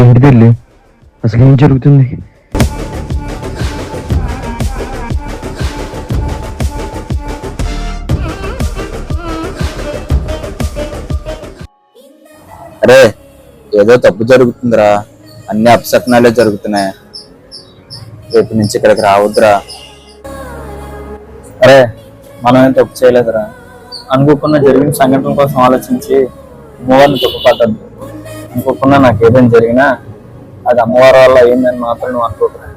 ఏంటి తల్లి, అసలు ఏం జరుగుతుంది? అరే, ఏదో తప్పు జరుగుతుందిరా. అన్ని అపశకునాలే జరుగుతున్నాయి. రేపు నుంచి ఇక్కడికి రావద్దురా. అరే, మనం ఏం తప్పు చేయలేదురా. అనుకోకుండా జరిగిన సంఘటన కోసం ఆలోచించి అమ్మవారిని తప్పుపడ్డద్దు. అనుకోకుండా నాకు ఏదైనా జరిగినా అది అమ్మవారి వల్ల అయిందని మాత్రం నువ్వు అనుకోకురా.